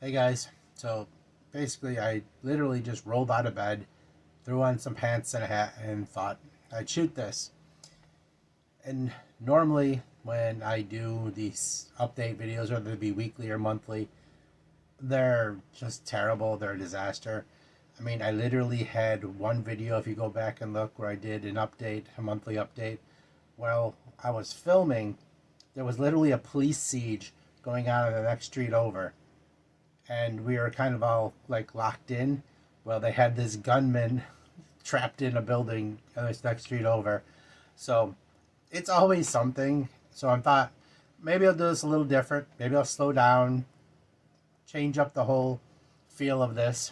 Hey guys, so basically I literally just rolled out of bed, threw on some pants and a hat, and thought I'd shoot this. And normally when I do these update videos, whether they be weekly or monthly, they're just terrible. They're a disaster. I mean, I literally had one video, if you go back and look, where I did an update, a monthly update. Well, I was filming, there was literally a police siege going on in the next street over, and we were kind of all like locked in. Well, they had this gunman trapped in a building on this next street over. So it's always something. So I thought maybe I'll do this a little different. Maybe I'll slow down, change up the whole feel of this.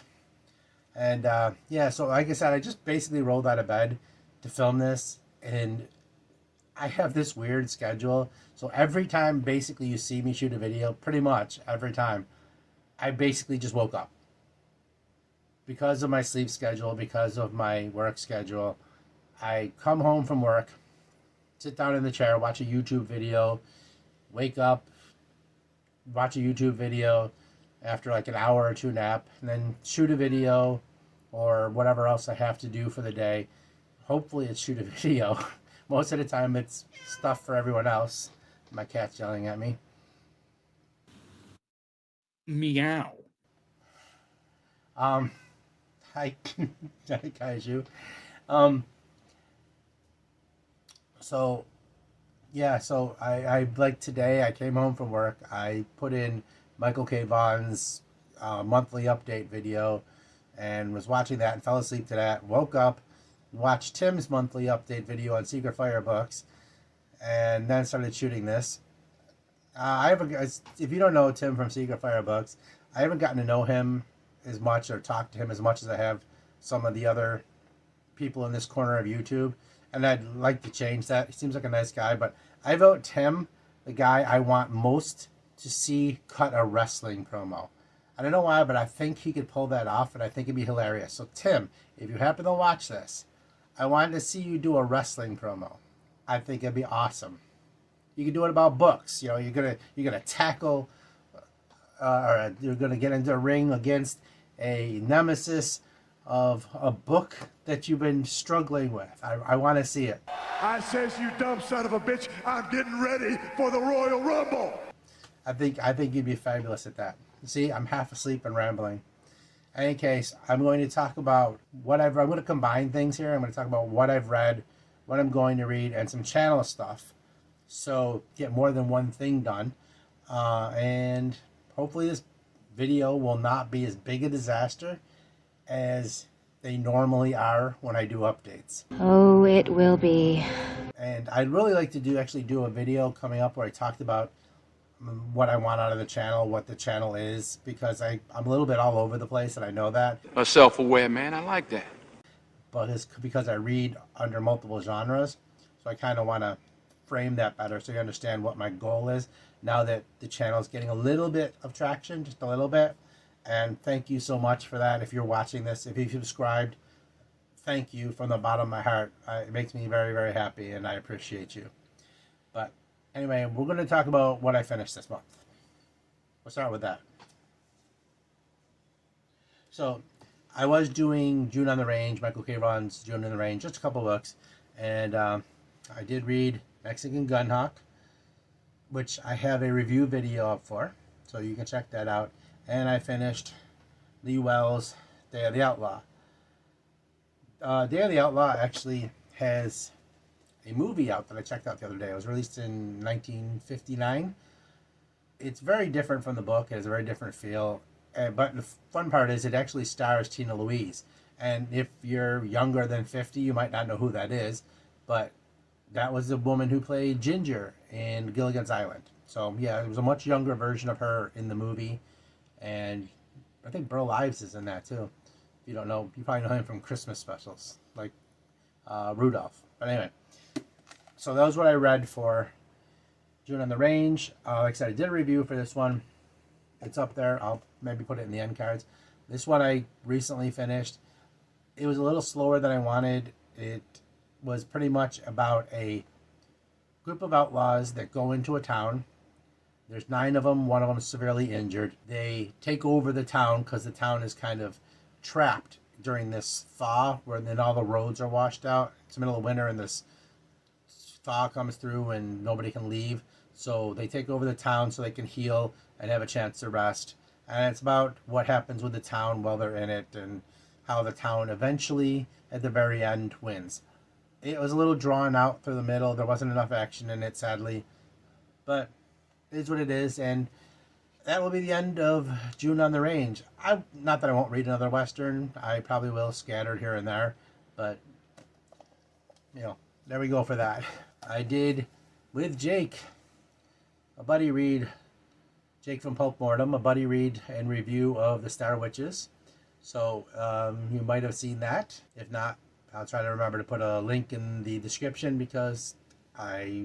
And yeah, so like I said, I just basically rolled out of bed to film this. And I have this weird schedule. So every time basically you see me shoot a video, pretty much every time, I basically just woke up. Because of my sleep schedule, because of my work schedule, I come home from work, sit down in the chair, watch a YouTube video, wake up, watch a YouTube video after like an hour or two nap, and then shoot a video or whatever else I have to do for the day. Hopefully it's shoot a video. Most of the time it's stuff for everyone else. My cat's yelling at me. Meow. Hi, hi, Kaiju. So, yeah, so I like today, I came home from work. I put in Michael K. Vaughan's monthly update video and was watching that and fell asleep to that. Woke up, watched Tim's monthly update video on Secret Fire books, and then started shooting this. If you don't know Tim from Secret Fire books, I haven't gotten to know him as much or talked to him as much as I have some of the other people in this corner of YouTube, and I'd like to change that. He seems like a nice guy, but I vote Tim the guy I want most to see cut a wrestling promo. I don't know why, but I think he could pull that off, and I think it'd be hilarious. So Tim, if you happen to watch this, I wanted to see you do a wrestling promo. I think it'd be awesome. You can do it about books. You know, you're gonna tackle, or you're gonna get into a ring against a nemesis of a book that you've been struggling with. I want to see it. I says, you dumb son of a bitch, I'm getting ready for the Royal Rumble. I think you'd be fabulous at that. See, I'm half asleep and rambling. In any case, I'm going to talk about I'm going to combine things here. I'm going to talk about what I've read, what I'm going to read, and some channel stuff. So get more than one thing done. And hopefully this video will not be as big a disaster as they normally are when I do updates. Oh, it will be. And I'd really like to actually do a video coming up where I talked about what I want out of the channel, what the channel is, because I'm a little bit all over the place, and I know that. A self-aware man, I like that. But it's because I read under multiple genres, so I kind of want to frame that better so you understand what my goal is now that the channel is getting a little bit of traction, just a little bit. And thank you so much for that. If you're watching this, if you've subscribed, thank you from the bottom of my heart. It makes me very, very happy, and I appreciate you. But anyway, we're going to talk about what I finished this month. We'll start with that. So I was doing June on the Range, Michael K. Vaughan's June on the Range, just a couple books. And I did read Mexican Gunhawk, which I have a review video up for, so you can check that out. And I finished Lee Wells' Day of the Outlaw. Day of the Outlaw actually has a movie out that I checked out the other day. It was released in 1959. It's very different from the book. It has a very different feel. But the fun part is it actually stars Tina Louise. And if you're younger than 50, you might not know who that is. But that was the woman who played Ginger in Gilligan's Island. So yeah, it was a much younger version of her in the movie. And I think Burl Ives is in that too. If you don't know, you probably know him from Christmas specials, like Rudolph. But anyway, so that was what I read for June on the Range. Like I said, I did a review for this one. It's up there. I'll maybe put it in the end cards. This one I recently finished. It was a little slower than I wanted. It was pretty much about a group of outlaws that go into a town. There's 9 of them. One of them is severely injured. They take over the town because the town is kind of trapped during this thaw, where then all the roads are washed out. It's the middle of winter, and this thaw comes through, and nobody can leave. So they take over the town so they can heal and have a chance to rest. And it's about what happens with the town while they're in it, and how the town eventually, at the very end, wins. It was a little drawn out through the middle. There wasn't enough action in it, sadly. But it is what it is, and that will be the end of June on the Range. Not that I won't read another Western. I probably will, scattered here and there. But, there we go for that. I did, with Jake, a buddy read, Jake from Pulpmortem, a buddy read and review of The Star Witches. So you might have seen that. If not, I'll try to remember to put a link in the description, because I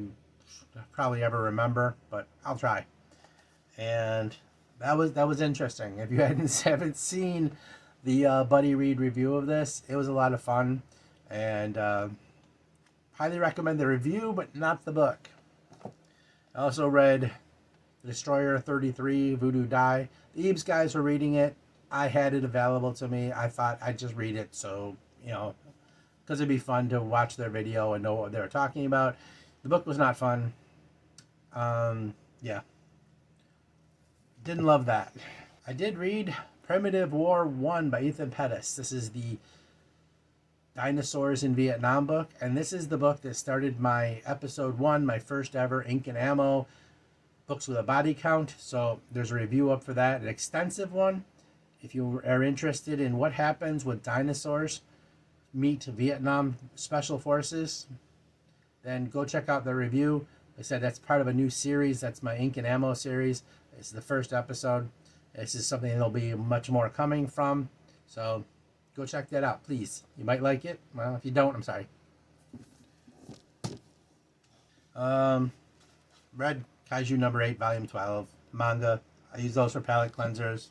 probably ever remember, but I'll try. And that was interesting. If you haven't seen the buddy read review of this, it was a lot of fun, and highly recommend the review, but not the book. I also read The Destroyer 33, Voodoo Die. The Eames guys were reading it. I had it available to me. I thought I'd just read it, so because it'd be fun to watch their video and know what they were talking about. The book was not fun. Yeah. Didn't love that. I did read Primitive War 1 by Ethan Pettis. This is the Dinosaurs in Vietnam book, and this is the book that started my episode 1, my first ever Ink and Ammo books with a body count. So there's a review up for that, an extensive one. If you are interested in what happens with dinosaurs meet Vietnam Special Forces, then go check out the review. I said that's part of a new series. That's my Ink and Ammo series. This is the first episode. This is something that'll be much more coming from. So go check that out, please. You might like it. Well, if you don't, I'm sorry. Read Kaiju number 8, volume 12, manga. I use those for palate cleansers.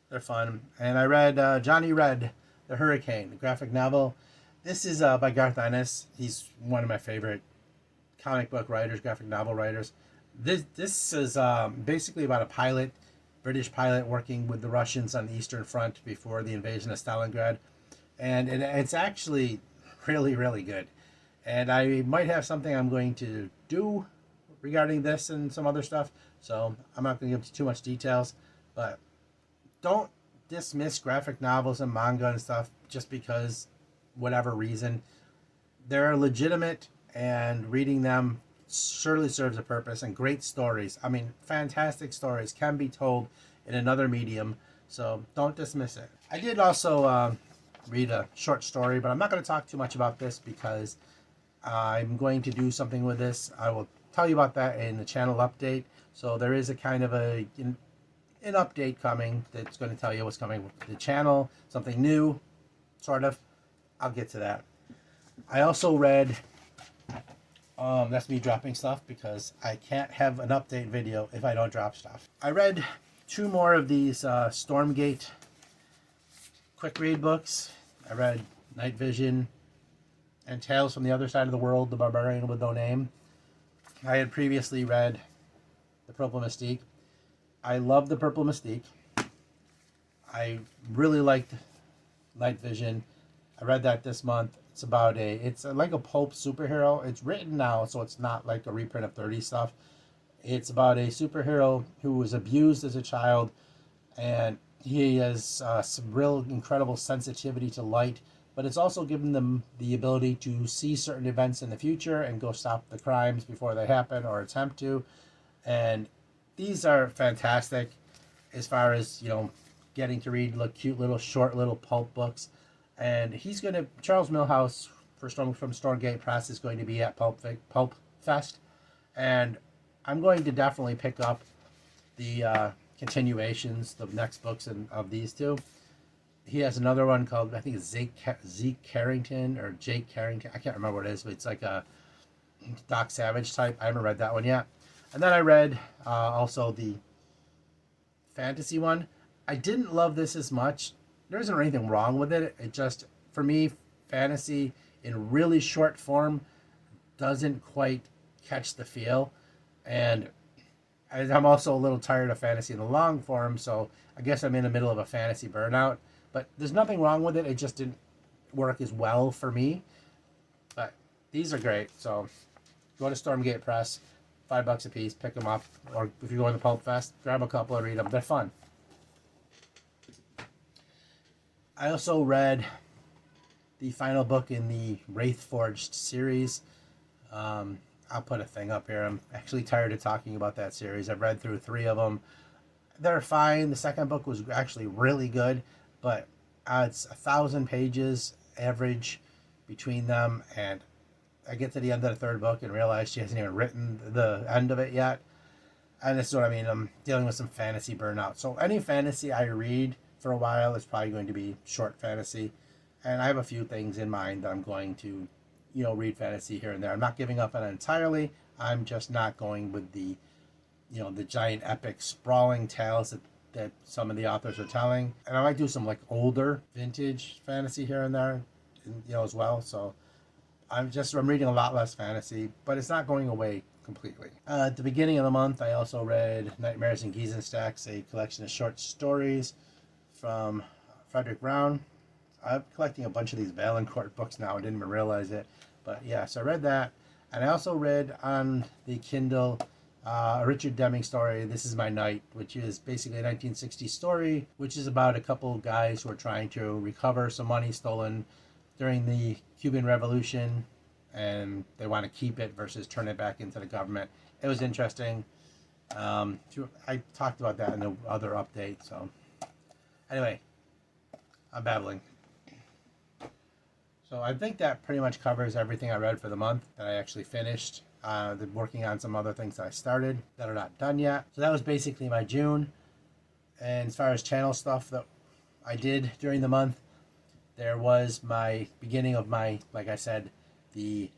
They're fun. And I read Johnny Red, The Hurricane, the graphic novel. This is by Garth Ennis. He's one of my favorite comic book writers, graphic novel writers. This is basically about a pilot, British pilot, working with the Russians on the Eastern Front before the invasion of Stalingrad. And it's actually really, really good. And I might have something I'm going to do regarding this and some other stuff. So I'm not going to give too much details. But don't dismiss graphic novels and manga and stuff just because whatever reason. They're legitimate, and reading them surely serves a purpose, and great stories. I mean, fantastic stories can be told in another medium, so don't dismiss it. I did also read a short story, but I'm not going to talk too much about this because I'm going to do something with this. I will tell you about that in the channel update. So there is a kind of an update coming that's going to tell you what's coming with the channel, something new, sort of. I'll get to that. I also read, that's me dropping stuff because I can't have an update video if I don't drop stuff. I read 2 more of these Stormgate quick read books. I read Night Vision and Tales from the Other Side of the World, The Barbarian with No Name. I had previously read The Purple Mystique. I love The Purple Mystique. I really liked Night Vision. I read that this month. It's about it's like a pulp superhero. It's written now, so it's not like a reprint of 30 stuff. It's about a superhero who was abused as a child, and he has some real incredible sensitivity to light, but it's also given them the ability to see certain events in the future and go stop the crimes before they happen or attempt to. And these are fantastic as far as, getting to read cute little short little pulp books. And he's going to, Charles Millhouse from Stormgate Press is going to be at Pulp Fest. And I'm going to definitely pick up the continuations, the next books of these two. He has another one called, I think it's Zeke Carrington or Jake Carrington. I can't remember what it is, but it's like a Doc Savage type. I haven't read that one yet. And then I read also the fantasy one. I didn't love this as much. There isn't anything wrong with it. It just, for me, fantasy in really short form doesn't quite catch the feel. And And I'm also a little tired of fantasy in the long form, so I guess I'm in the middle of a fantasy burnout. But there's nothing wrong with it. It just didn't work as well for me. But these are great. So go to Stormgate Press, $5 a piece, pick them up. Or if you're going to Pulp Fest, grab a couple and read them. They're fun. I also read the final book in the Wraithforged series. I'll put a thing up here. I'm actually tired of talking about that series. I've read through 3 of them. They're fine. The second book was actually really good, but it's 1,000 pages average between them, and I get to the end of the 3rd book and realize she hasn't even written the end of it yet. And this is what I mean. I'm dealing with some fantasy burnout. So any fantasy I read for a while is probably going to be short fantasy. And I have a few things in mind that I'm going to, read fantasy here and there. I'm not giving up on it entirely. I'm just not going with the, the giant epic sprawling tales that some of the authors are telling. And I might do some like older vintage fantasy here and there, as well. So I'm reading a lot less fantasy, but it's not going away completely. At the beginning of the month, I also read Nightmares and Giesenstacks, a collection of short stories from Frederick Brown. I'm collecting a bunch of these Valancourt books now. I didn't even realize it. But yeah, so I read that. And I also read on the Kindle a Richard Deming story, This Is My Night, which is basically a 1960s story, which is about a couple guys who are trying to recover some money stolen during the Cuban Revolution, and they want to keep it versus turn it back into the government. It was interesting. I talked about that in the other update. So anyway, I'm babbling. So I think that pretty much covers everything I read for the month that I actually finished. Working on some other things that I started that are not done yet. So that was basically my June. And as far as channel stuff that I did during the month, there was my beginning of my, like I said, the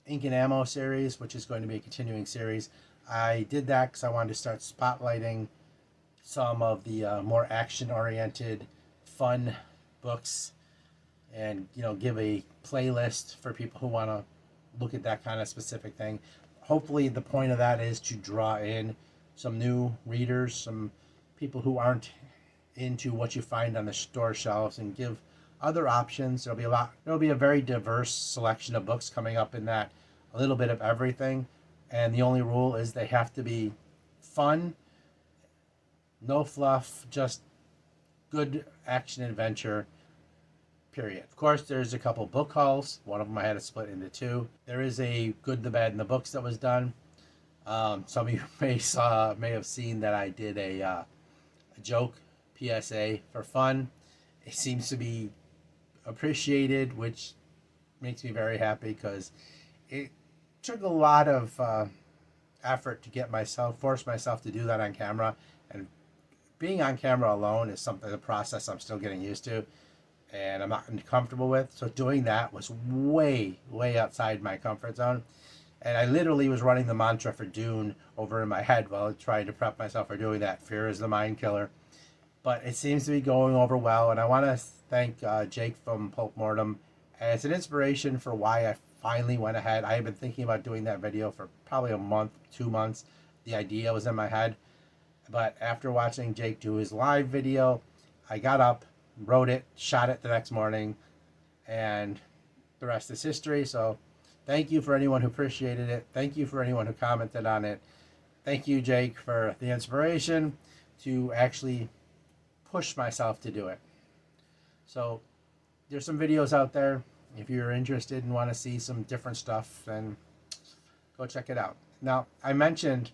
Ink and Ammo series, which is going to be a continuing series. I did that because I wanted to start spotlighting some of the more action-oriented, fun books, and give a playlist for people who want to look at that kind of specific thing. Hopefully the point of that is to draw in some new readers, some people who aren't into what you find on the store shelves, and give other options. There'll be a very diverse selection of books coming up in that, a little bit of everything. And the only rule is they have to be fun, no fluff, just good action adventure, period. Of course, there's a couple book hauls. One of them I had to split into 2. There is a Good, the Bad, and the Books that was done. Some of you may have seen that I did a joke PSA for fun. It seems to be appreciated, which makes me very happy because it took a lot of effort to force myself to do that on camera. And being on camera alone is a process I'm still getting used to, and I'm not comfortable with. So doing that was way, way outside my comfort zone. And I literally was running the mantra for Dune over in my head while trying to prep myself for doing that. Fear is the mind killer. But it seems to be going over well. And I want to thank Jake from Pulpmortem as an inspiration for why I finally went ahead. I have been thinking about doing that video for probably a month, 2 months. The idea was in my head. But after watching Jake do his live video, I got up, wrote it, shot it the next morning, and the rest is history. So thank you for anyone who appreciated it. Thank you for anyone who commented on it. Thank you, Jake, for the inspiration to actually push myself to do it. So there's some videos out there. If you're interested and want to see some different stuff, then go check it out. Now, I mentioned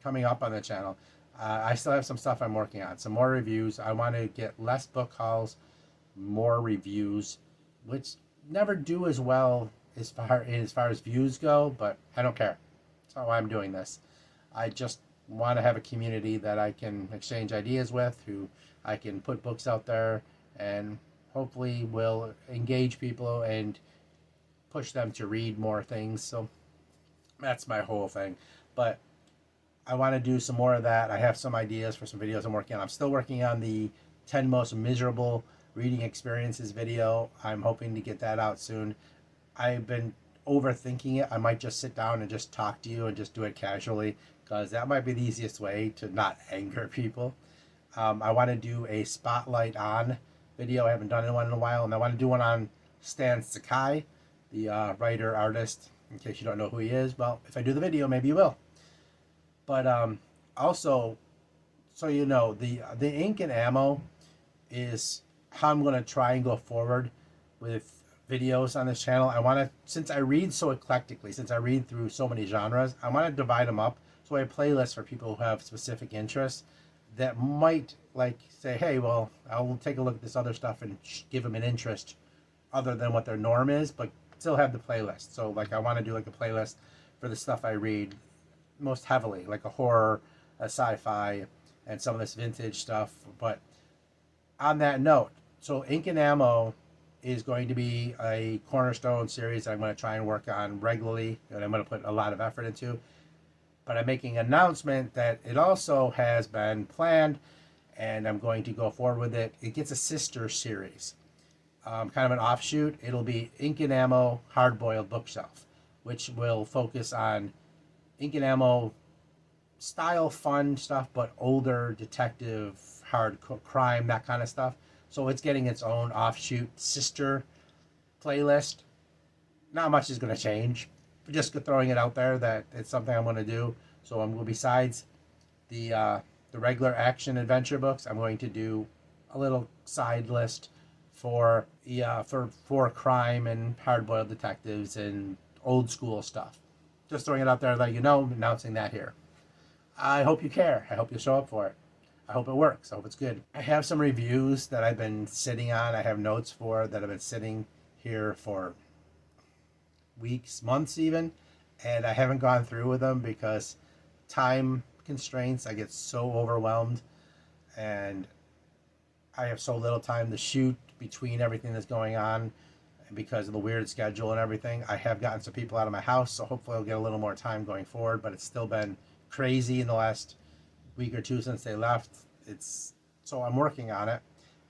coming up on the channel, I still have some stuff I'm working on, some more reviews. I want to get less book hauls, more reviews, which never do as well as far as views go, but I don't care. That's how I'm doing this. I just want to have a community that I can exchange ideas with, who I can put books out there, and hopefully will engage people and push them to read more things. So that's my whole thing. But I want to do some more of that. I have some ideas for some videos I'm working on. I'm still working on the 10 most miserable reading experiences video. I'm hoping to get that out soon. I've been overthinking it. I might just sit down and just talk to you and just do it casually, because that might be the easiest way to not anger people. I want to do a spotlight on video. I haven't done one in a while, and I want to do one on Stan Sakai, the writer artist. In case you don't know who he is, well, if I do the video, maybe you will. But also, so you know, the ink and ammo is how I'm going to try and go forward with videos on this channel. I want to, since I read so eclectically, since I read through so many genres, I want to divide them up so I have playlists for people who have specific interests that might like say, hey, well, I'll take a look at this other stuff and give them an interest other than what their norm is, but still have the playlist. So like I want to do like a playlist for the stuff I read most heavily, like a horror, a sci-fi, and some of this vintage stuff. But on that note, so Ink and Ammo is going to be a cornerstone series that I'm going to try and work on regularly, and I'm going to put a lot of effort into. But I'm making an announcement that it also has been planned, and I'm going to go forward with it. It gets a sister series, kind of an offshoot. It'll be Ink and Ammo Hard-Boiled Bookshelf, which will focus on Ink and Ammo style fun stuff, but older detective, hard crime, that kind of stuff. So it's getting its own offshoot sister playlist. Not much is going to change. Just throwing it out there that it's something I'm going to do. So I'm besides the regular action adventure books, I'm going to do a little side list for crime and hard-boiled detectives and old school stuff. Just throwing it out there, let you know, announcing that here. I hope you care. I hope you show up for it. I hope it works. I hope it's good. I have some reviews that I've been sitting on. I have notes for that have been sitting here for weeks, months even, and I haven't gone through with them because time constraints. I get so overwhelmed, and I have so little time to shoot between everything that's going on because of the weird schedule and everything. I have gotten some people out of my house, so hopefully I'll get a little more time going forward, but it's still been crazy in the last week or two since they left. So I'm working on it,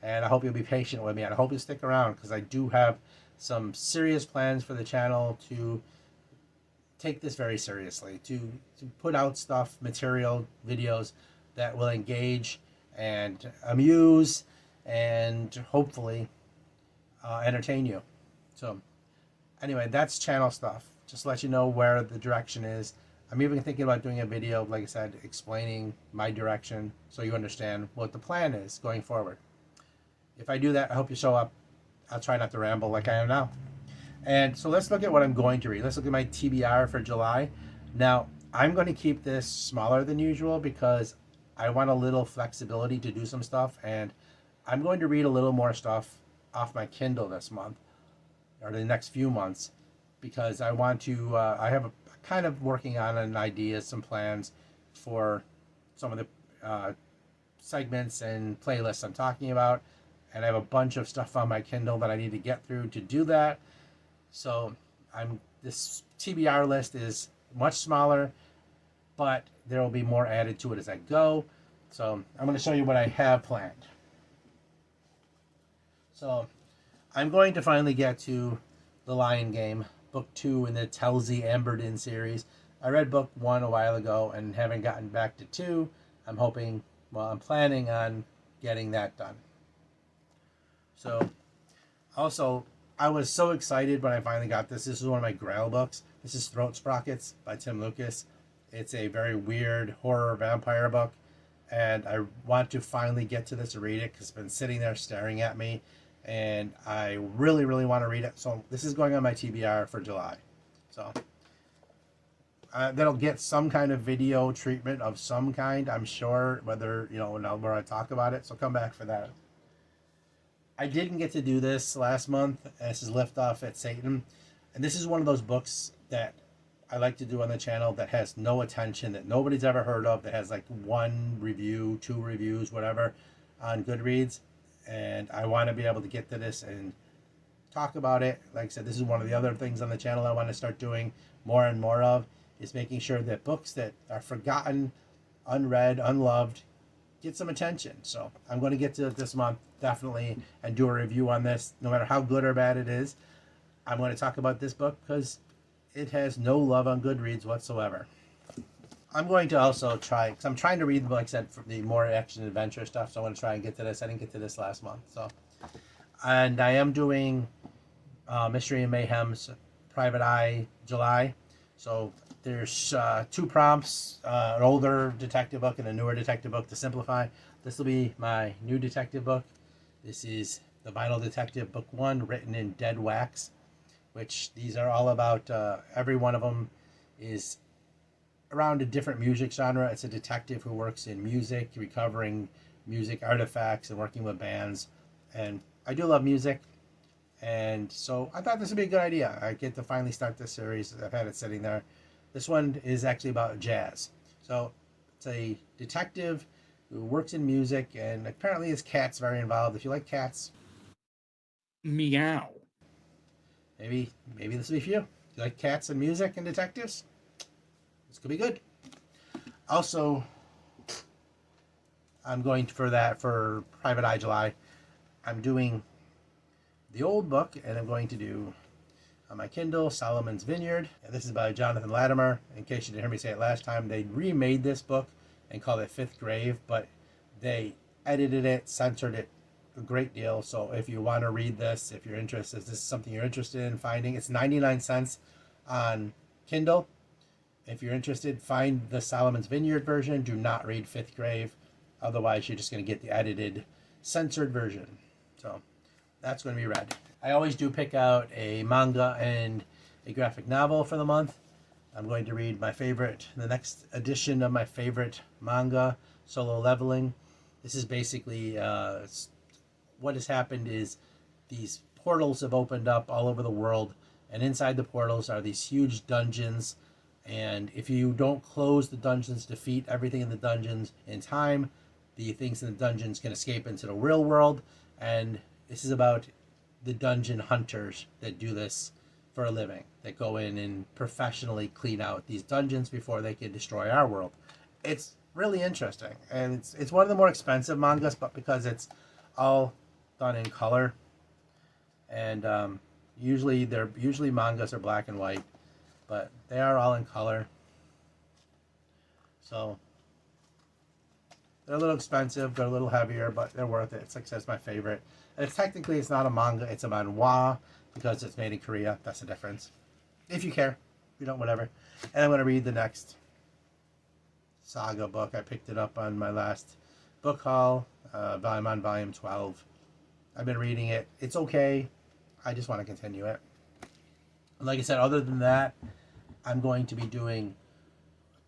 and I hope you'll be patient with me, and I hope you stick around because I do have some serious plans for the channel to take this very seriously, to put out stuff, material, videos that will engage and amuse and hopefully entertain you. So anyway, that's channel stuff. Just to let you know where the direction is. I'm even thinking about doing a video, like I said, explaining my direction so you understand what the plan is going forward. If I do that, I hope you show up. I'll try not to ramble like I am now. And so let's look at what I'm going to read. Let's look at my TBR for July. Now, I'm going to keep this smaller than usual because I want a little flexibility to do some stuff. And I'm going to read a little more stuff off my Kindle this month, or the next few months, because I want to, I have a kind of working on an idea, some plans for some of the segments and playlists I'm talking about. And I have a bunch of stuff on my Kindle that I need to get through to do that. So this TBR list is much smaller, but there will be more added to it as I go. So I'm going to show you what I have planned. So I'm going to finally get to The Lion Game, book 2 in the Telsey Amberden series. I read book 1 a while ago and haven't gotten back to 2. I'm planning on getting that done. So, also, I was so excited when I finally got this. This is one of my Grail books. This is Throat Sprockets by Tim Lucas. It's a very weird horror vampire book, and I want to finally get to this and read it because it's been sitting there staring at me, and I really, really want to read it. So this is going on my TBR for July. So that'll get some kind of video treatment of some kind, I'm sure, whether, where I talk about it. So come back for that. I didn't get to do this last month. This is Lift Off at Satan. And this is one of those books that I like to do on the channel that has no attention, that nobody's ever heard of, that has like 1 review, 2 reviews, whatever, on Goodreads. And I want to be able to get to this and talk about it. Like I said, this is one of the other things on the channel I want to start doing more and more of, is making sure that books that are forgotten, unread, unloved, get some attention. So I'm going to get to it this month, definitely, and do a review on this, no matter how good or bad it is. I'm going to talk about this book because it has no love on Goodreads whatsoever. I'm going to also try, because I'm trying to read, like I said, for the more action adventure stuff. So I'm going to try and get to this. I didn't get to this last month. So, and I am doing Mystery and Mayhem's Private Eye July. So there's 2 prompts, an older detective book and a newer detective book to simplify. This will be my new detective book. This is The Vinyl Detective Book 1, written in dead wax, which these are all about, every one of them is around a different music genre. It's a detective who works in music, recovering music artifacts and working with bands. And I do love music. And so I thought this would be a good idea. I get to finally start this series. I've had it sitting there. This one is actually about jazz. So it's a detective who works in music, and apparently his cat's very involved. If you like cats, Meow. maybe this will be for you. If you like cats and music and detectives, this could be good. Also, I'm going for Private Eye July. I'm doing the old book, and I'm going to do on my Kindle Solomon's Vineyard. And this is by Jonathan Latimer. In case you didn't hear me say it last time, they remade this book and called it Fifth Grave, but they edited it, censored it a great deal. So if you want to read this, if you're interested, if this is something you're interested in finding, it's 99 cents on Kindle. If you're interested, find the Solomon's Vineyard version. Do not read Fifth Grave. Otherwise, you're just going to get the edited, censored version. So that's going to be read. I always do pick out a manga and a graphic novel for the month. I'm going to read the next edition of my favorite manga, Solo Leveling. This is basically what has happened is these portals have opened up all over the world, and inside the portals are these huge dungeons. And if you don't close the dungeons, defeat everything in the dungeons in time, the things in the dungeons can escape into the real world. And this is about the dungeon hunters that do this for a living, that go in and professionally clean out these dungeons before they can destroy our world. It's really interesting, and it's one of the more expensive mangas, but because it's all done in color, and usually mangas are black and white, but they are all in color. So they're a little expensive, they're a little heavier, but they're worth it. It's like I said, it's my favorite. And it's not a manga, it's a manhwa, because it's made in Korea. That's the difference. If you care. If you don't, whatever. And I'm going to read the next saga book. I picked it up on my last book haul. I'm on volume 12. I've been reading it. It's okay. I just want to continue it. Like I said, other than that, I'm going to be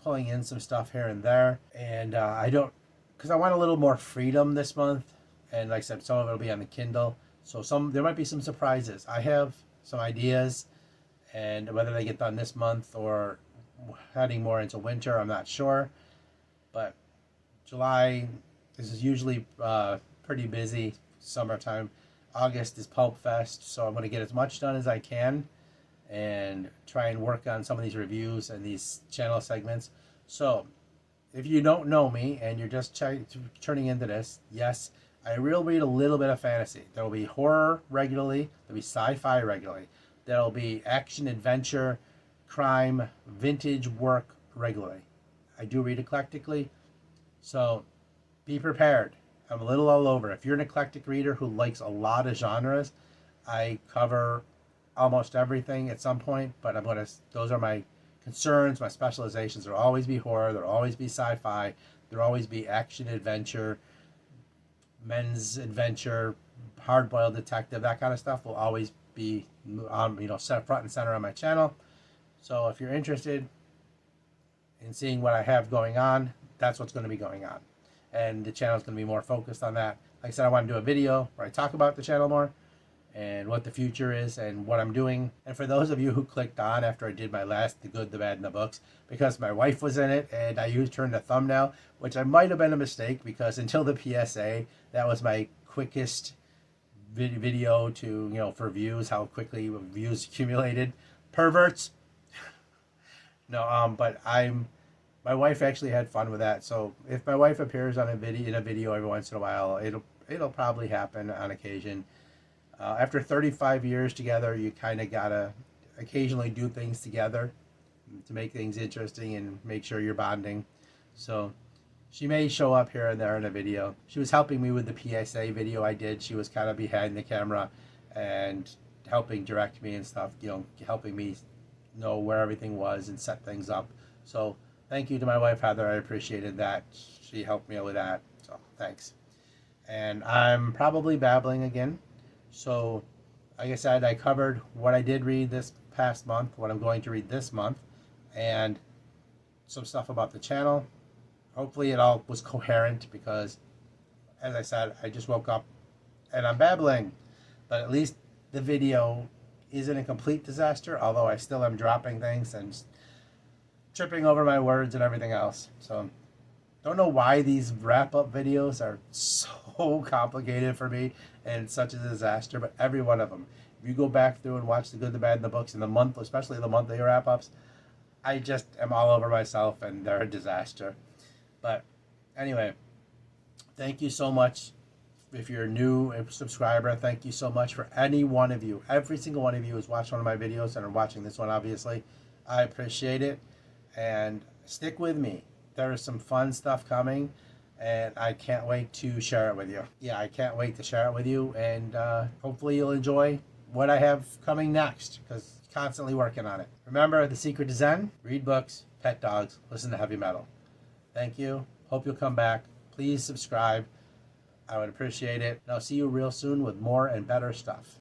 pulling in some stuff here and there. And because I want a little more freedom this month. And like I said, some of it will be on the Kindle. So there might be some surprises. I have some ideas, and whether they get done this month or heading more into winter, I'm not sure. But July is usually pretty busy, summertime. August is Pulp Fest, so I'm going to get as much done as I can and try and work on some of these reviews and these channel segments. So if you don't know me and you're just turning into this, yes, I will read a little bit of fantasy. There will be horror regularly. There will be sci-fi regularly. There will be action, adventure, crime, vintage work regularly. I do read eclectically, so be prepared. I'm a little all over. If you're an eclectic reader who likes a lot of genres, I cover almost everything at some point, but those are my concerns, my specializations. There'll always be horror, there'll always be sci-fi, there'll always be action, adventure, men's adventure, hard-boiled detective, that kind of stuff will always be set front and center on my channel. So if you're interested in seeing what I have going on, that's what's going to be going on. And the channel is going to be more focused on that. Like I said, I want to do a video where I talk about the channel more and what the future is and what I'm doing. And for those of you who clicked on after I did my last The Good, the Bad, and the Books, because my wife was in it and I used her in the thumbnail, which I might have been a mistake because until the PSA, that was my quickest video to, for views, how quickly views accumulated. Perverts. No, but my wife actually had fun with that. So if my wife appears in a video every once in a while, it'll probably happen on occasion. After 35 years together, you kind of gotta occasionally do things together. to make things interesting and make sure you're bonding. So she may show up here and there in a video. She was helping me with the PSA video I did. She was kind of behind the camera and helping direct me and stuff, helping me know where everything was and set things up. So thank you to my wife, Heather. I appreciated that. She helped me with that. So thanks. And I'm probably babbling again. So like I said, I covered what I did read this past month, what I'm going to read this month, and some stuff about the channel. Hopefully it all was coherent because, as I said, I just woke up and I'm babbling. But at least the video isn't a complete disaster, although I still am dropping things and tripping over my words and everything else. So don't know why these wrap-up videos are so complicated for me and such a disaster, but every one of them. If you go back through and watch the good, the bad, and the books in the month, especially the monthly wrap-ups, I just am all over myself and they're a disaster. But anyway, thank you so much. If you're a new subscriber, thank you so much for any one of you. Every single one of you who's watched one of my videos and are watching this one, obviously. I appreciate it. And stick with me. There is some fun stuff coming, and I can't wait to share it with you. Yeah, I can't wait to share it with you, and hopefully you'll enjoy what I have coming next, because constantly working on it. Remember, the secret to Zen: read books, pet dogs, listen to heavy metal. Thank you. Hope you'll come back. Please subscribe. I would appreciate it. And I'll see you real soon with more and better stuff.